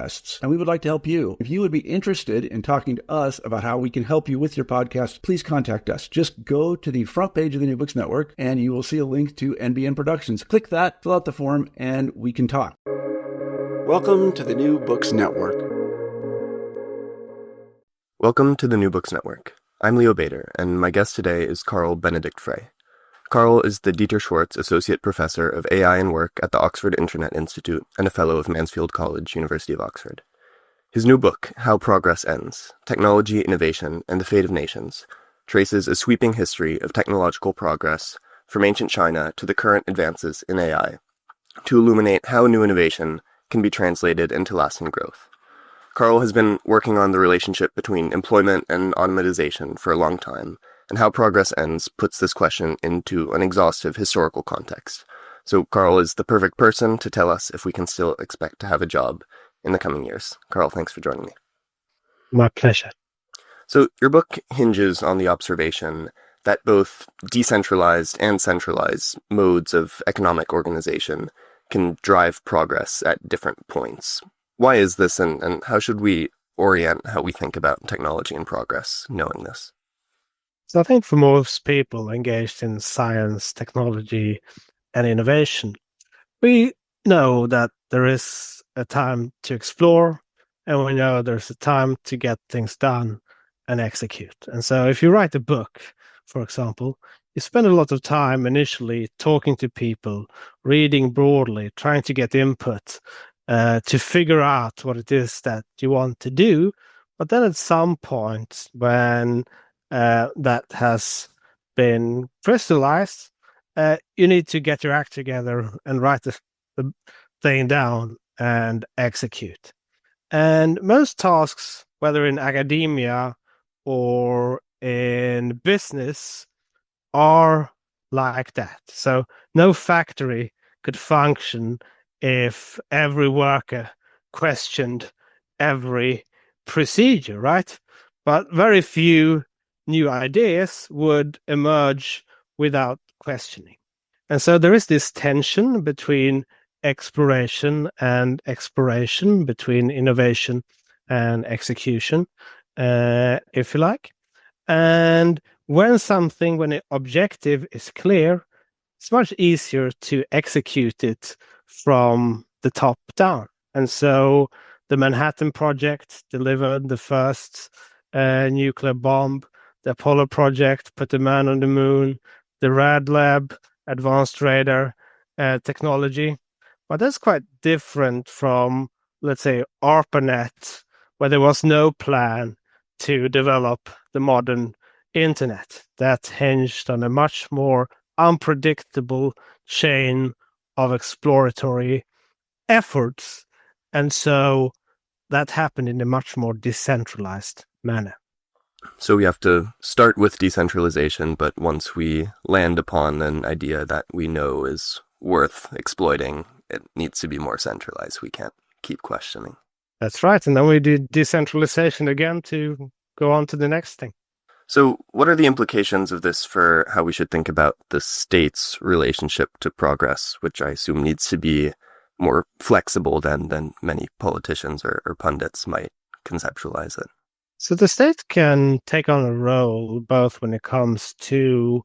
podcasts, and we would like to help you. If you would be interested in talking to us about how we can help you with your podcast, please contact us. Just go to the front page of the New Books Network, and you will see a link to NBN Productions. Click that, fill out the form, and we can talk. Welcome to the New Books Network. Welcome to the New Books Network. I'm Leo Bader, and my guest today is Carl Benedikt Frey. Carl is the Dieter Schwartz Associate Professor of AI and Work at the Oxford Internet Institute and a Fellow of Mansfield College, University of Oxford. His new book, How Progress Ends: Technology, Innovation, and the Fate of Nations, traces a sweeping history of technological progress from ancient China to the current advances in AI, to illuminate how new innovation can be translated into lasting growth. Carl has been working on the relationship between employment and automatization for a long time, and How Progress Ends puts this question into an exhaustive historical context. So Carl is the perfect person to tell us if we can still expect to have a job in the coming years. Carl, thanks for joining me. My pleasure. So your book hinges on the observation that both decentralized and centralized modes of economic organization can drive progress at different points. Why is this, and how should we orient how we think about technology and progress, knowing this? So I think for most people engaged in science, technology, and innovation, we know that there is a time to explore, and we know there's a time to get things done and execute. And so if you write a book, for example, you spend a lot of time initially talking to people, reading broadly, trying to get input, to figure out what it is that you want to do. But then at some point when that has been crystallized, you need to get your act together and write the thing down and execute. And most tasks, whether in academia or in business, are like that. So no factory could function if every worker questioned every procedure, right? But very few new ideas would emerge without questioning. And so there is this tension between exploration and exploration, between innovation and execution, if you like. And when an objective is clear, it's much easier to execute it from the top down. And so the Manhattan Project delivered the first nuclear bomb. The Apollo project put the man on the moon. The Rad Lab, advanced radar technology. But that's quite different from, let's say, ARPANET, where there was no plan to develop the modern internet. That hinged on a much more unpredictable chain of exploratory efforts. And so that happened in a much more decentralized manner. So we have to start with decentralization, but once we land upon an idea that we know is worth exploiting, it needs to be more centralized. We can't keep questioning. That's right. And then we do decentralization again to go on to the next thing. So what are the implications of this for how we should think about the state's relationship to progress, which I assume needs to be more flexible than many politicians or pundits might conceptualize it? So the state can take on a role both when it comes to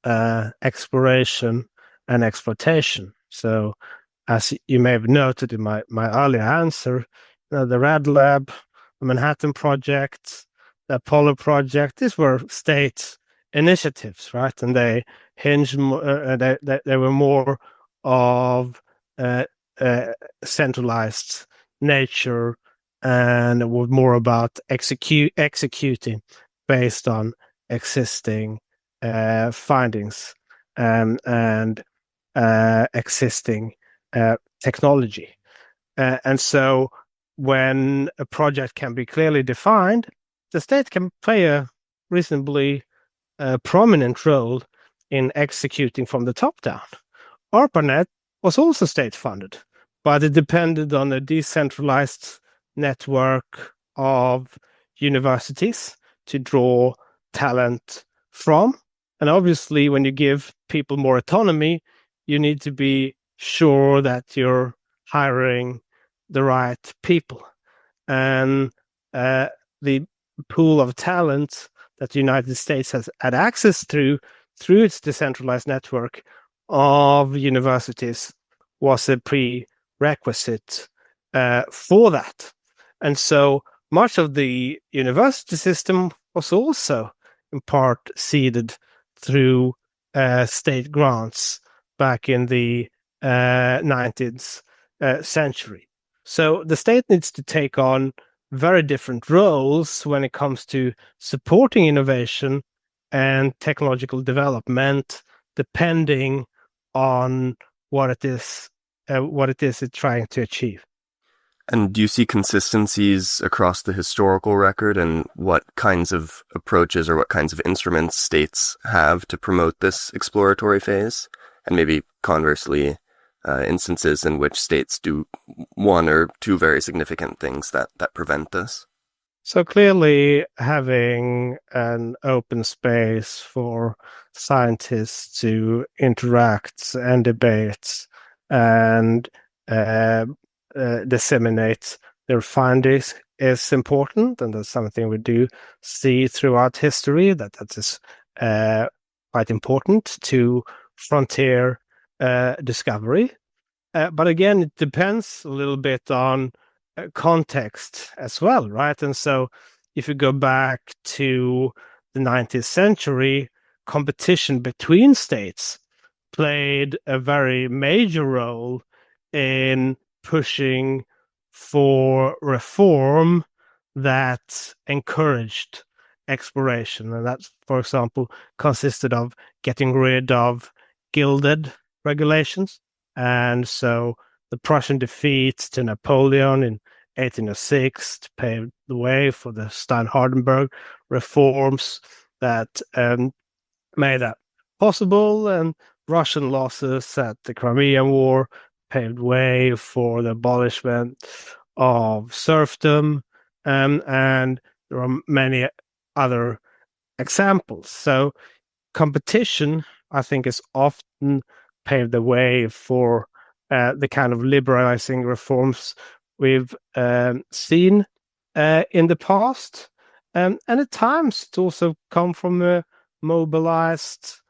exploration and exploitation. So as you may have noted in my earlier answer, the Rad Lab, the Manhattan Project, the Apollo Project, these were state initiatives, right? And they hinged, they were more of centralized nature, and it was more about executing based on existing findings and existing technology. And so when a project can be clearly defined, the state can play a reasonably prominent role in executing from the top down. ARPANET was also state-funded, but it depended on a decentralized network of universities to draw talent from. And obviously, when you give people more autonomy, you need to be sure that you're hiring the right people. and the pool of talent that the United States has had access through its decentralized network of universities was a prerequisite for that. And so much of the university system was also in part seeded through state grants back in the 19th century. So the state needs to take on very different roles when it comes to supporting innovation and technological development, depending on what it is it's trying to achieve. And do you see consistencies across the historical record and what kinds of approaches or what kinds of instruments states have to promote this exploratory phase? And maybe conversely, instances in which states do one or two very significant things that prevent this? So clearly, having an open space for scientists to interact and debate and disseminate their findings is important, and that's something we do see throughout history, that is quite important to frontier discovery. But again, it depends a little bit on context as well, right? And so if you go back to the 19th century, competition between states played a very major role in pushing for reform that encouraged exploration. And that, for example, consisted of getting rid of gilded regulations. And so the Prussian defeat to Napoleon in 1806 paved the way for the Stein-Hardenberg reforms that made that possible, and Russian losses at the Crimean War paved way for the abolishment of serfdom, and there are many other examples. So competition, I think, is often paved the way for the kind of liberalizing reforms we've seen in the past. And at times it also come from a mobilized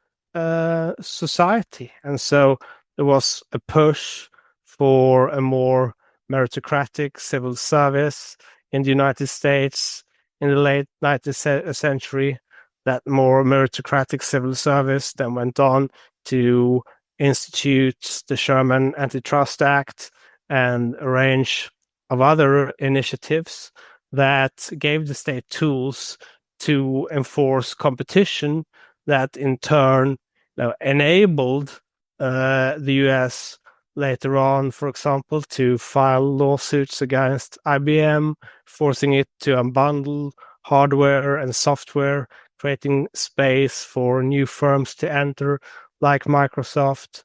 society. And so there was a push for a more meritocratic civil service in the United States in the late 19th century. That more meritocratic civil service then went on to institute the Sherman Antitrust Act and a range of other initiatives that gave the state tools to enforce competition that in turn enabled the US later on, for example, to file lawsuits against IBM, forcing it to unbundle hardware and software, creating space for new firms to enter, like Microsoft.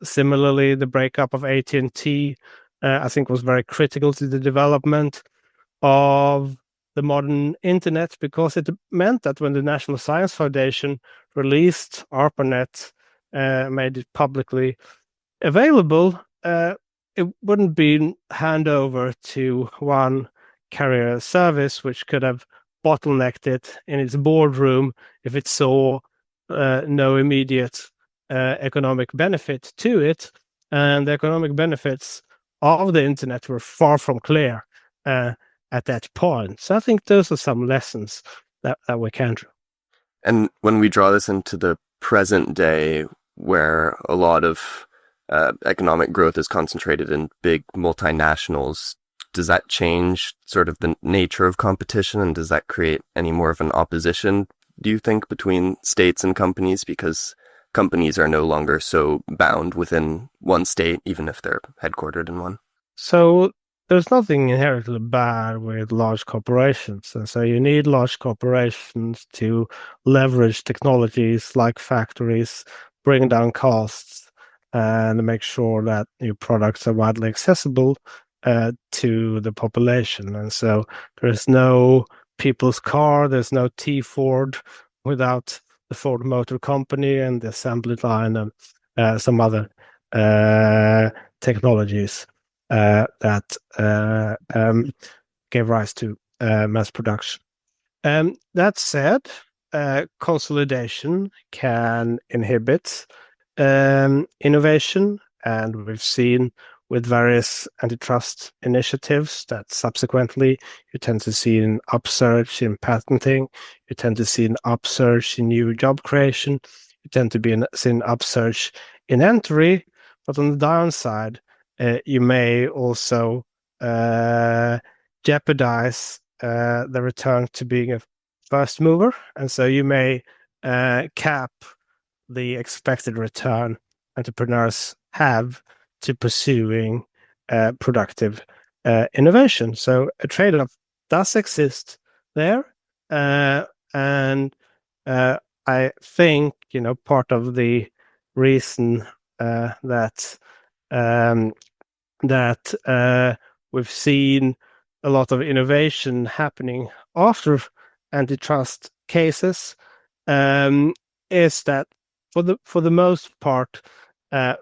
Similarly, the breakup of AT&T, I think, was very critical to the development of the modern internet, because it meant that when the National Science Foundation released ARPANET, made it publicly available, it wouldn't be handed over to one carrier service, which could have bottlenecked it in its boardroom if it saw no immediate economic benefit to it. And the economic benefits of the internet were far from clear at that point. So I think those are some lessons that we can draw. And when we draw this into the present day, where a lot of economic growth is concentrated in big multinationals, does that change sort of the nature of competition, and does that create any more of an opposition, do you think, between states and companies? Because companies are no longer so bound within one state, even if they're headquartered in one. So there's nothing inherently bad with large corporations. And so you need large corporations to leverage technologies like factories, bring down costs, and make sure that new products are widely accessible to the population. And so there is no people's car, there's no T Ford without the Ford Motor Company and the assembly line and some other technologies that gave rise to mass production. That said, consolidation can inhibit innovation, and we've seen with various antitrust initiatives that subsequently you tend to see an upsurge in patenting, you tend to see an upsurge in new job creation, you tend to see an upsurge in entry, but on the downside, you may also jeopardize the return to being a first mover, and so you may cap the expected return entrepreneurs have to pursuing productive innovation. So a trade-off does exist there, and I think part of the reason that we've seen a lot of innovation happening after antitrust cases is that for the most part,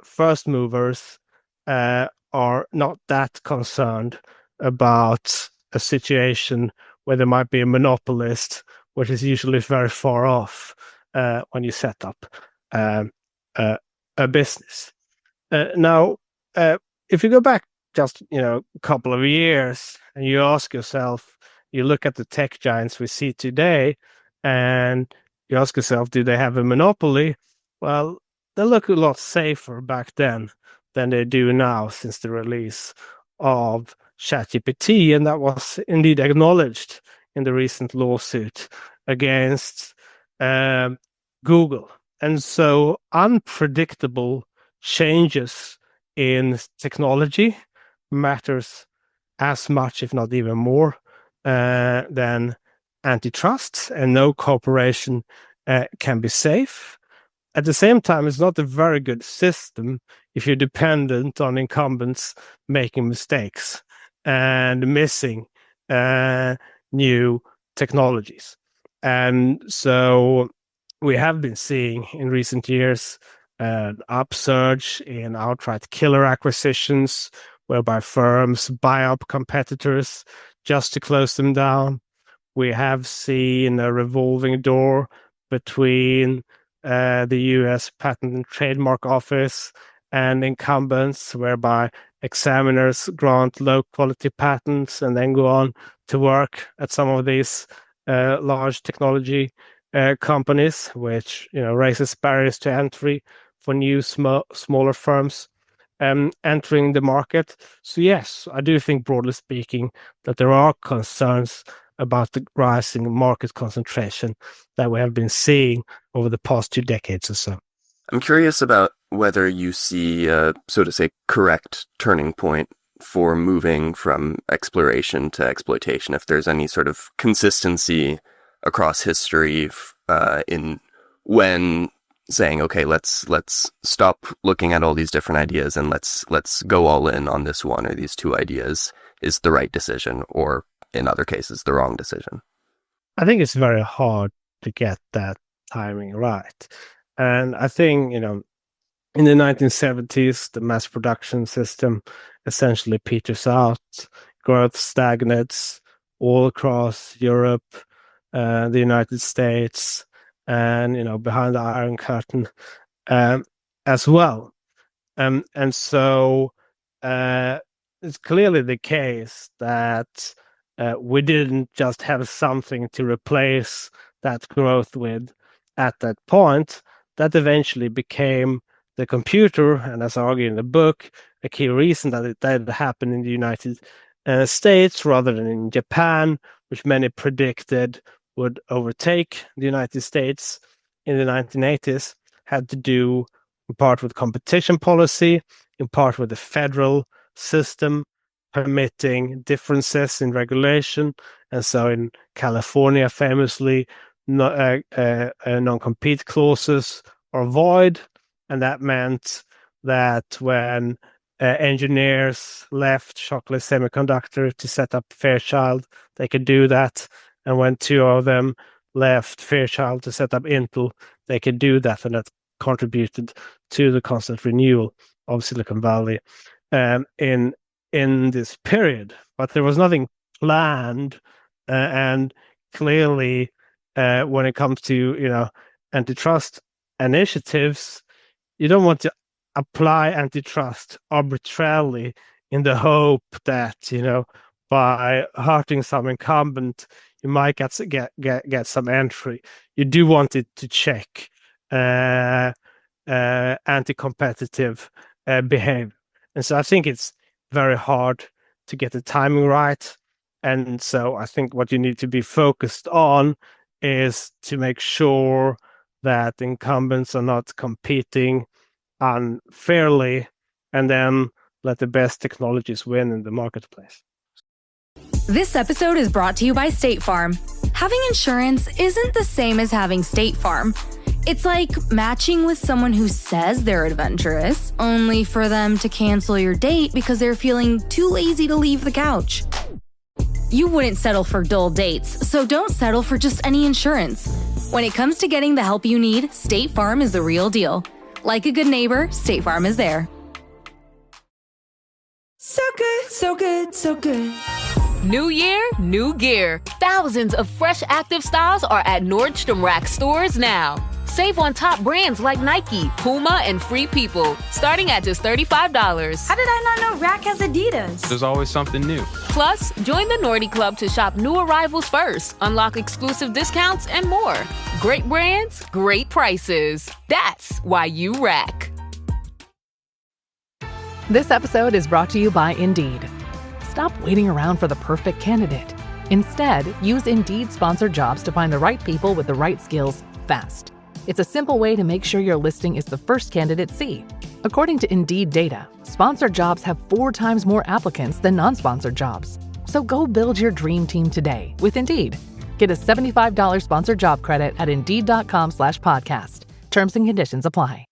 first movers are not that concerned about a situation where there might be a monopolist, which is usually very far off when you set up a business. Now, if you go back just a couple of years and you ask yourself, you look at the tech giants we see today, and you ask yourself, do they have a monopoly? Well, they look a lot safer back then than they do now since the release of ChatGPT, and that was indeed acknowledged in the recent lawsuit against Google. And so unpredictable changes in technology matters as much, if not even more, than antitrust, and no cooperation can be safe. At the same time, it's not a very good system if you're dependent on incumbents making mistakes and missing new technologies. And so we have been seeing in recent years an upsurge in outright killer acquisitions, whereby firms buy up competitors just to close them down. We have seen a revolving door between the US Patent and Trademark Office and incumbents, whereby examiners grant low-quality patents and then go on to work at some of these large technology companies, which raises barriers to entry for new smaller firms entering the market. So yes, I do think, broadly speaking, that there are concerns about the rising market concentration that we have been seeing over the past 2 decades or so. I'm curious about whether you see a, so to say, correct turning point for moving from exploration to exploitation, if there's any sort of consistency across history in when saying, okay, let's stop looking at all these different ideas and let's go all in on this one or these two ideas is the right decision, or in other cases, the wrong decision? I think it's very hard to get that timing right. And I think, in the 1970s, the mass production system essentially peters out, growth stagnates all across Europe, the United States, and, behind the Iron Curtain as well. And so it's clearly the case that we didn't just have something to replace that growth with at that point. That eventually became the computer, and as I argue in the book, a key reason that it did happen in the United States rather than in Japan, which many predicted would overtake the United States in the 1980s, had to do in part with competition policy, in part with the federal system permitting differences in regulation. And so in California, famously, non-compete clauses are void. And that meant that when engineers left Shockley Semiconductor to set up Fairchild, they could do that. And when 2 of them left Fairchild to set up Intel, they could do that. And that contributed to the constant renewal of Silicon Valley in this period. But there was nothing planned, and clearly, when it comes to antitrust initiatives, you don't want to apply antitrust arbitrarily in the hope that by hurting some incumbent you might get some entry. You do want it to check anti-competitive behavior, and so I think it's very hard to get the timing right. And so I think what you need to be focused on is to make sure that incumbents are not competing unfairly, and then let the best technologies win in the marketplace. This episode is brought to you by State Farm. Having insurance isn't the same as having State Farm. It's like matching with someone who says they're adventurous, only for them to cancel your date because they're feeling too lazy to leave the couch. You wouldn't settle for dull dates, so don't settle for just any insurance. When it comes to getting the help you need, State Farm is the real deal. Like a good neighbor, State Farm is there. So good, so good, so good. New year, new gear. Thousands of fresh active styles are at Nordstrom Rack stores now. Save on top brands like Nike, Puma, and Free People, starting at just $35. How did I not know Rack has Adidas? There's always something new. Plus, join the Nordy Club to shop new arrivals first, unlock exclusive discounts, and more. Great brands, great prices. That's why you Rack. This episode is brought to you by Indeed. Stop waiting around for the perfect candidate. Instead, use Indeed sponsored jobs to find the right people with the right skills fast. It's a simple way to make sure your listing is the first candidates see. According to Indeed data, sponsored jobs have 4 times more applicants than non-sponsored jobs. So go build your dream team today with Indeed. Get a $75 sponsored job credit at Indeed.com/podcast. Terms and conditions apply.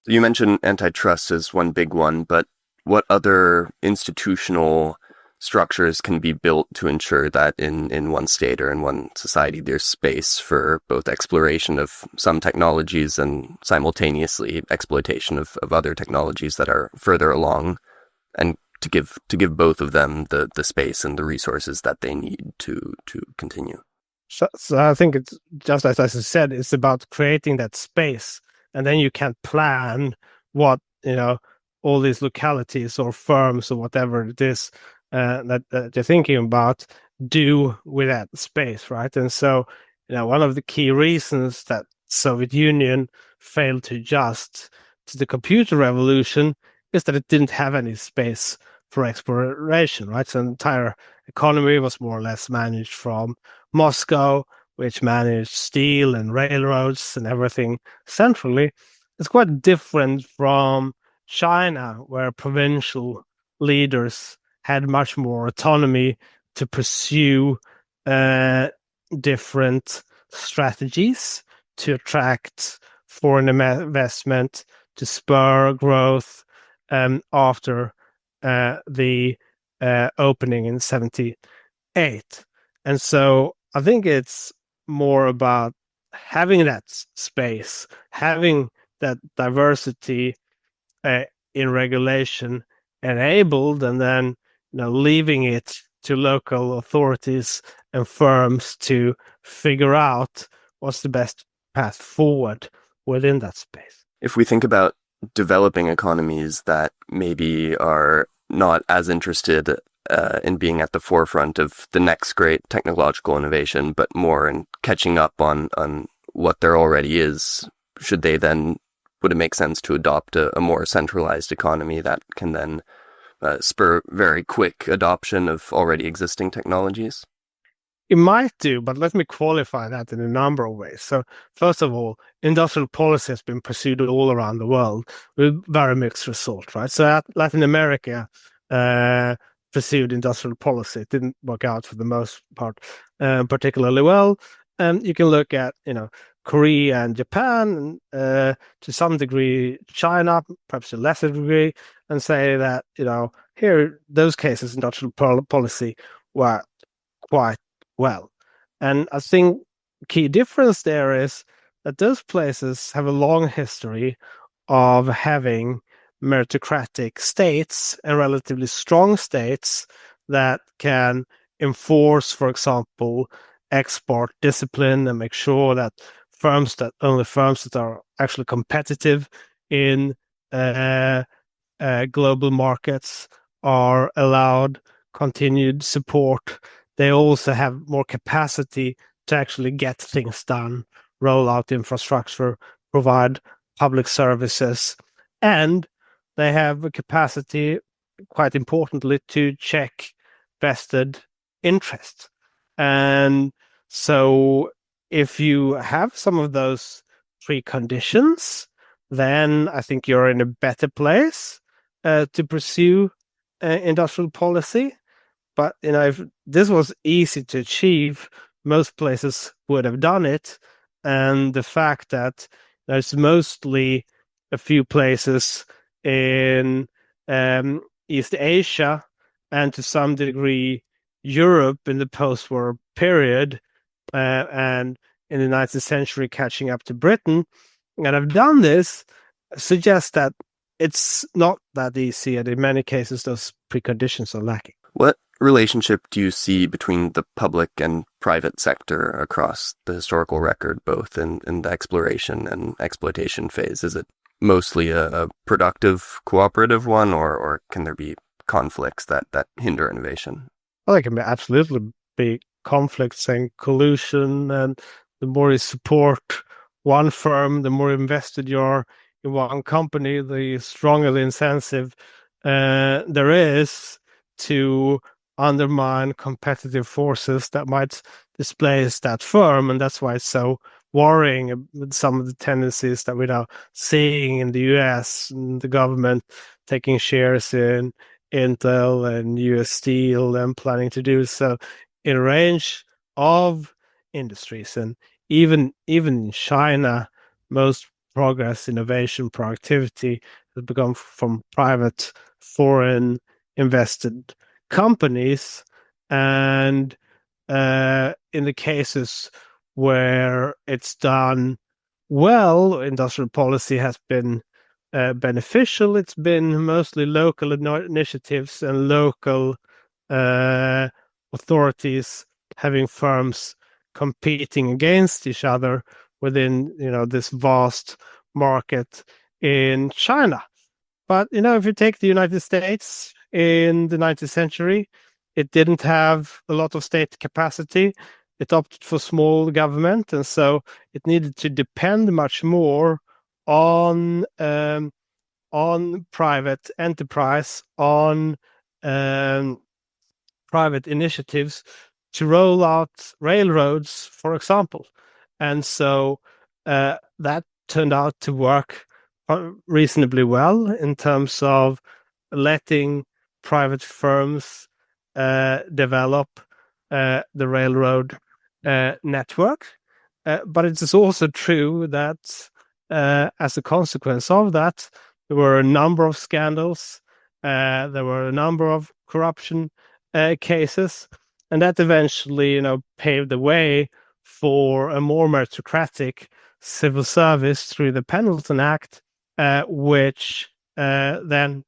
You mentioned antitrust as one big one, but what other institutional structures can be built to ensure that in one state or in one society there's space for both exploration of some technologies and simultaneously exploitation of other technologies that are further along, and to give both of them the space and the resources that they need to continue? So I think it's just as I said, it's about creating that space, and then you can plan what all these localities or firms or whatever it is that you're thinking about do with that space, right? And so, one of the key reasons that Soviet Union failed to adjust to the computer revolution is that it didn't have any space for exploration, right? So the entire economy was more or less managed from Moscow, which managed steel and railroads and everything centrally. It's quite different from China, where provincial leaders had much more autonomy to pursue different strategies to attract foreign investment, to spur growth after the opening in 1978. And so I think it's more about having that space, having that diversity in regulation enabled, and then leaving it to local authorities and firms to figure out what's the best path forward within that space. If we think about developing economies that maybe are not as interested in being at the forefront of the next great technological innovation, but more in catching up on what there already is, would it make sense to adopt a more centralized economy that can then spur very quick adoption of already existing technologies? It might do, but let me qualify that in a number of ways. So first of all, industrial policy has been pursued all around the world with very mixed results, right? So Latin America pursued industrial policy. It didn't work out for the most part particularly well. You can look at, Korea and Japan, to some degree China, perhaps to a lesser degree, and say that, here, those cases, industrial policy worked quite well. And I think the key difference there is that those places have a long history of having meritocratic states and relatively strong states that can enforce, for example, export discipline and make sure that only firms that are actually competitive in global markets are allowed continued support. They also have more capacity to actually get things done, roll out infrastructure, provide public services, and they have a capacity, quite importantly, to check vested interests. And so if you have some of those preconditions, then I think you're in a better place to pursue industrial policy. But if this was easy to achieve, most places would have done it. And the fact that there's mostly a few places in East Asia and to some degree Europe in the post-war period and in the 19th century catching up to Britain that have done this suggests that it's not that easy, and in many cases those preconditions are lacking. What relationship do you see between the public and private sector across the historical record, both in the exploration and exploitation phase? Is it mostly a productive, cooperative one, or can there be conflicts that hinder innovation? Well, there can absolutely be conflicts and collusion, and the more you support one firm, the more invested you are in one company, the stronger the incentive there is to undermine competitive forces that might displace that firm. And that's why it's so worrying with some of the tendencies that we're now seeing in the US, and the government taking shares in Intel and US Steel and planning to do so in a range of industries. And even in China, most progress, innovation, productivity has become from private, foreign invested companies. And in the cases where it's done well, industrial policy has been beneficial. It's been mostly local initiatives and local authorities having firms competing against each other within this vast market in China. But if you take the United States in the 19th century, it didn't have a lot of state capacity. It opted for small government, and so it needed to depend much more on private enterprise, on private initiatives to roll out railroads, for example. And so that turned out to work reasonably well in terms of letting private firms develop the railroad network. But it is also true that as a consequence of that, there were a number of scandals, there were a number of corruption cases, and that eventually, paved the way for a more meritocratic civil service through the Pendleton Act, which then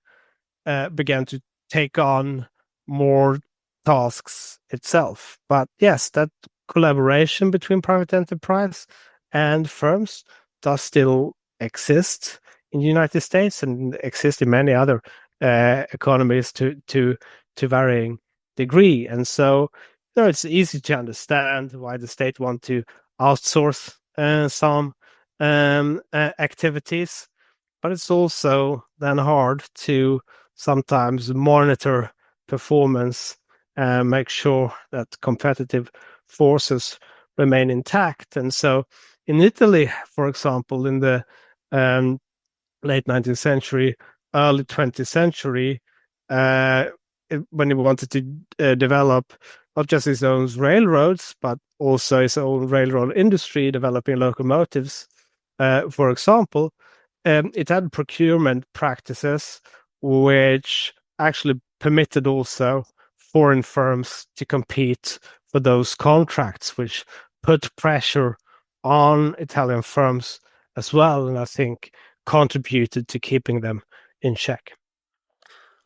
began to take on more tasks itself. But yes, that collaboration between private enterprise and firms does still exist in the United States and exist in many other economies to varying degree. And so it's easy to understand why the state want to outsource some activities, but it's also then hard to sometimes monitor performance and make sure that competitive forces remain intact. And so in Italy, for example, in the late 19th century, early 20th century, when he wanted to develop not just his own railroads, but also his own railroad industry, developing locomotives, for example, it had procurement practices which actually permitted also foreign firms to compete for those contracts, which put pressure on Italian firms as well, and I think contributed to keeping them in check.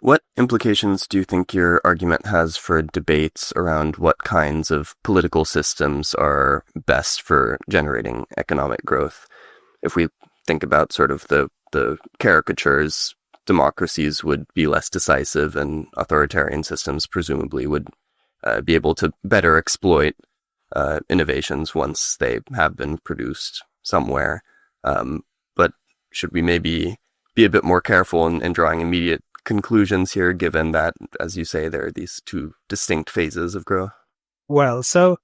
What implications do you think your argument has for debates around what kinds of political systems are best for generating economic growth? If we think about sort of the caricatures, democracies would be less decisive and authoritarian systems presumably would be able to better exploit innovations once they have been produced somewhere. But should we maybe be a bit more careful in drawing immediate conclusions here, given that, as you say, there are these two distinct phases of growth? Well, so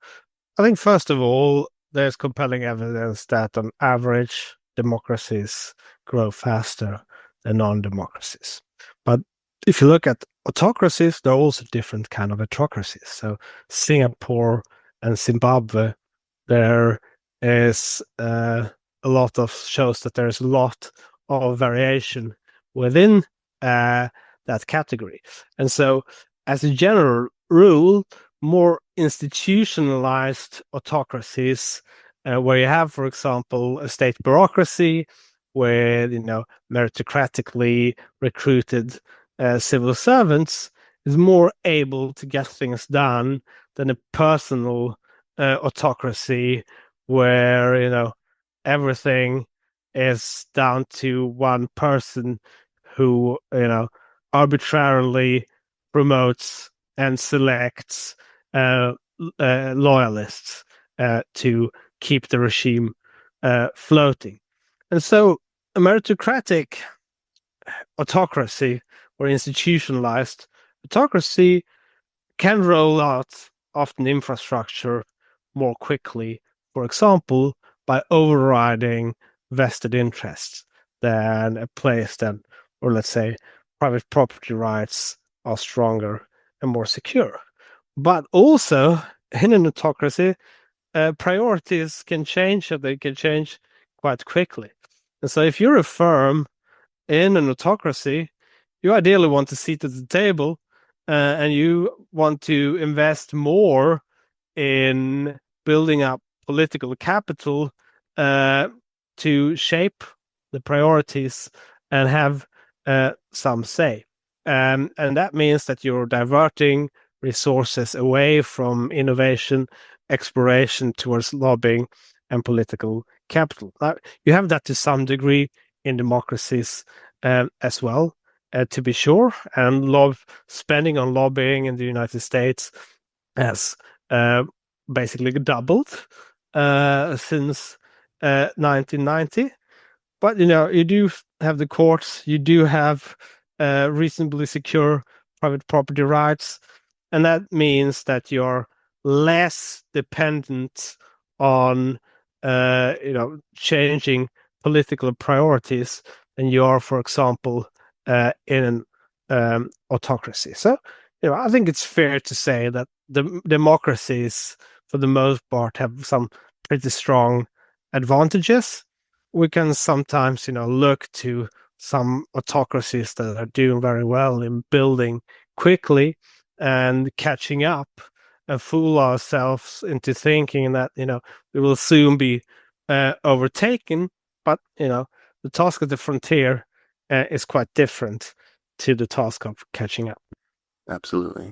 I think first of all, there's compelling evidence that on average, democracies grow faster than non-democracies. But if you look at autocracies, there are also different kind of autocracies. So Singapore and Zimbabwe, there is a lot of shows that there's a lot of variation within that category. And so as a general rule, more institutionalized autocracies, where you have, for example, a state bureaucracy where, meritocratically recruited civil servants, is more able to get things done than a personal autocracy where, everything is down to one person who, arbitrarily promotes and selects loyalists to keep the regime floating. And so a meritocratic autocracy or institutionalized autocracy can roll out often infrastructure more quickly, for example, by overriding vested interests than a place that, or let's say, private property rights are stronger and more secure. But also, in an autocracy, priorities can change, and they can change quite quickly. And so if you're a firm in an autocracy, you ideally want a seat at the table, and you want to invest more in building up political capital to shape the priorities and have some say. And that means that you're diverting resources away from innovation, exploration towards lobbying and political capital. Now, you have that to some degree in democracies as well, to be sure. And spending on lobbying in the United States has basically doubled since 1990. But, you do have the courts, you do have reasonably secure private property rights, and that means that you're less dependent on, changing political priorities than you are, for example, in an autocracy. So, I think it's fair to say that the democracies, for the most part, have some pretty strong advantages. We can sometimes, look to some autocracies that are doing very well in building quickly and catching up and fool ourselves into thinking that, we will soon be overtaken. But, the task of the frontier is quite different to the task of catching up. Absolutely.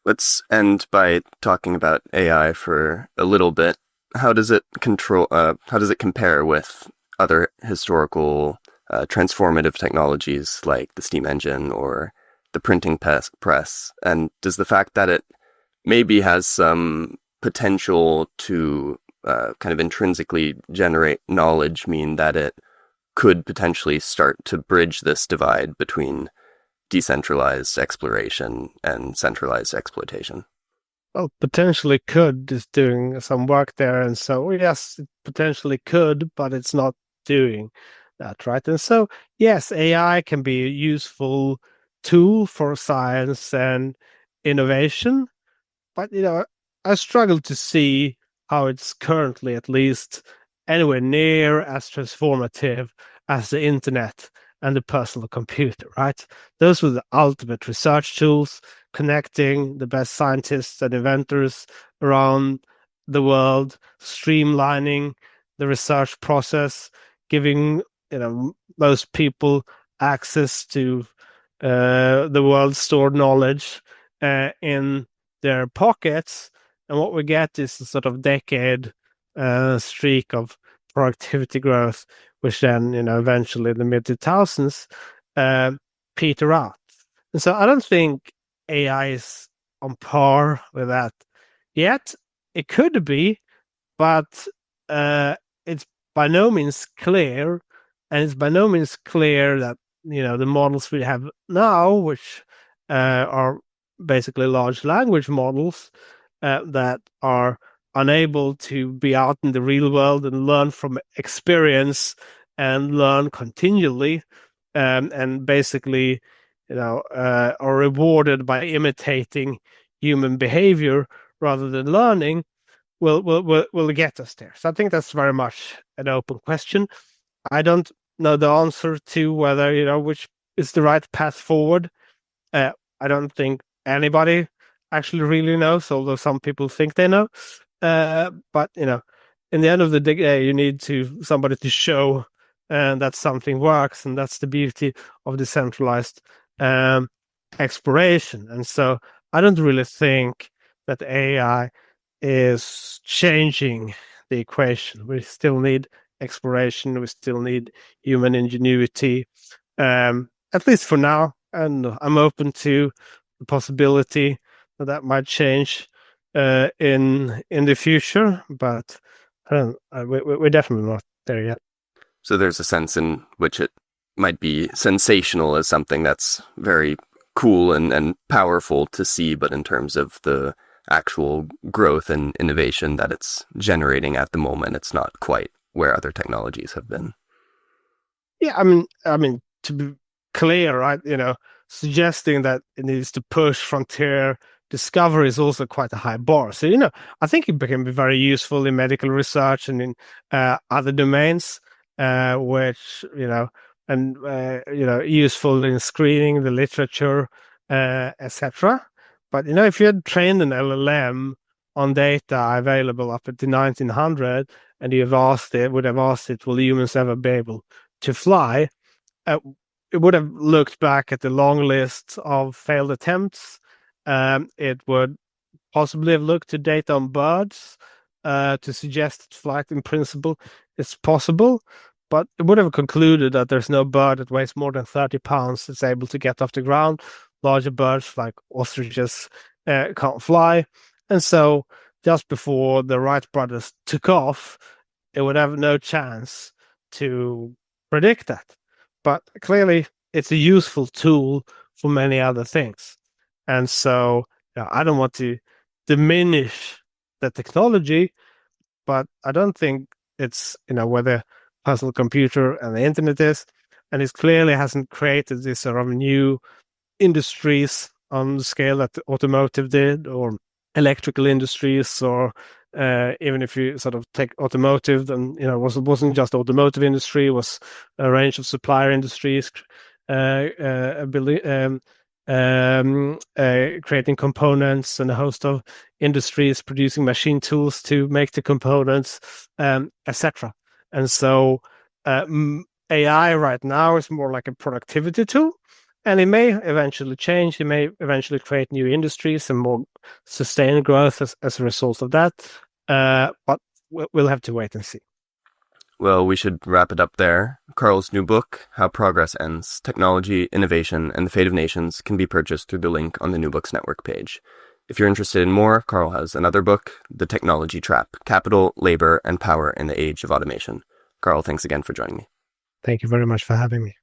Let's end by talking about AI for a little bit. How does it compare with other historical transformative technologies like the steam engine or the printing press? And does the fact that it maybe has some potential to kind of intrinsically generate knowledge mean that it could potentially start to bridge this divide between decentralized exploration and centralized exploitation? Well, potentially could is doing some work there. And so, yes, it potentially could, but it's not doing that, right? And so, yes, AI can be a useful tool for science and innovation, but, I struggle to see how it's currently, at least, anywhere near as transformative as the internet and the personal computer, right? Those were the ultimate research tools, connecting the best scientists and inventors around the world, streamlining the research process, giving most people access to the world's stored knowledge in their pockets, and what we get is a sort of decade streak of productivity growth, which then, eventually in the mid-2000s peter out. And so I don't think AI is on par with that yet. It could be, but it's by no means clear, and it's by no means clear that the models we have now, which are basically large language models that are unable to be out in the real world and learn from experience and learn continually, and basically are rewarded by imitating human behavior rather than learning, will get us there. So I think that's very much an open question. I don't know the answer to whether which is the right path forward. I don't think anybody actually really knows, although some people think they know. But in the end of the day, you need somebody to show that something works, and that's the beauty of decentralized exploration. And so I don't really think that AI is changing the equation. We still need exploration. We still need human ingenuity, at least for now. And I'm open to the possibility that might change in the future, but we're definitely not there yet. So there's a sense in which it might be sensational as something that's very cool and powerful to see, but in terms of the actual growth and innovation that it's generating at the moment, it's not quite where other technologies have been. Yeah, I mean, to be clear, right? Suggesting that it needs to push frontier discovery is also quite a high bar. So I think it can be very useful in medical research and in other domains, which useful in screening the literature, etc. But if you had trained an LLM on data available up at the 1900, and would have asked it, will humans ever be able to fly? It would have looked back at the long list of failed attempts. It would possibly have looked to data on birds to suggest that flight in principle is possible. But it would have concluded that there's no bird that weighs more than 30 pounds that's able to get off the ground. Larger birds like ostriches can't fly. And so just before the Wright brothers took off, it would have no chance to predict that. But clearly, it's a useful tool for many other things. And so I don't want to diminish the technology, but I don't think it's, where the personal computer and the internet is. And it clearly hasn't created this sort of new industries on the scale that the automotive did, or electrical industries, or even if you sort of take automotive, then it wasn't just automotive industry; it was a range of supplier industries, creating components, and a host of industries producing machine tools to make the components, etc. And so AI right now is more like a productivity tool. And it may eventually change. It may eventually create new industries and more sustained growth as a result of that. But we'll have to wait and see. Well, we should wrap it up there. Carl's new book, How Progress Ends, Technology, Innovation, and the Fate of Nations, can be purchased through the link on the New Books Network page. If you're interested in more, Carl has another book, The Technology Trap, Capital, Labor, and Power in the Age of Automation. Carl, thanks again for joining me. Thank you very much for having me.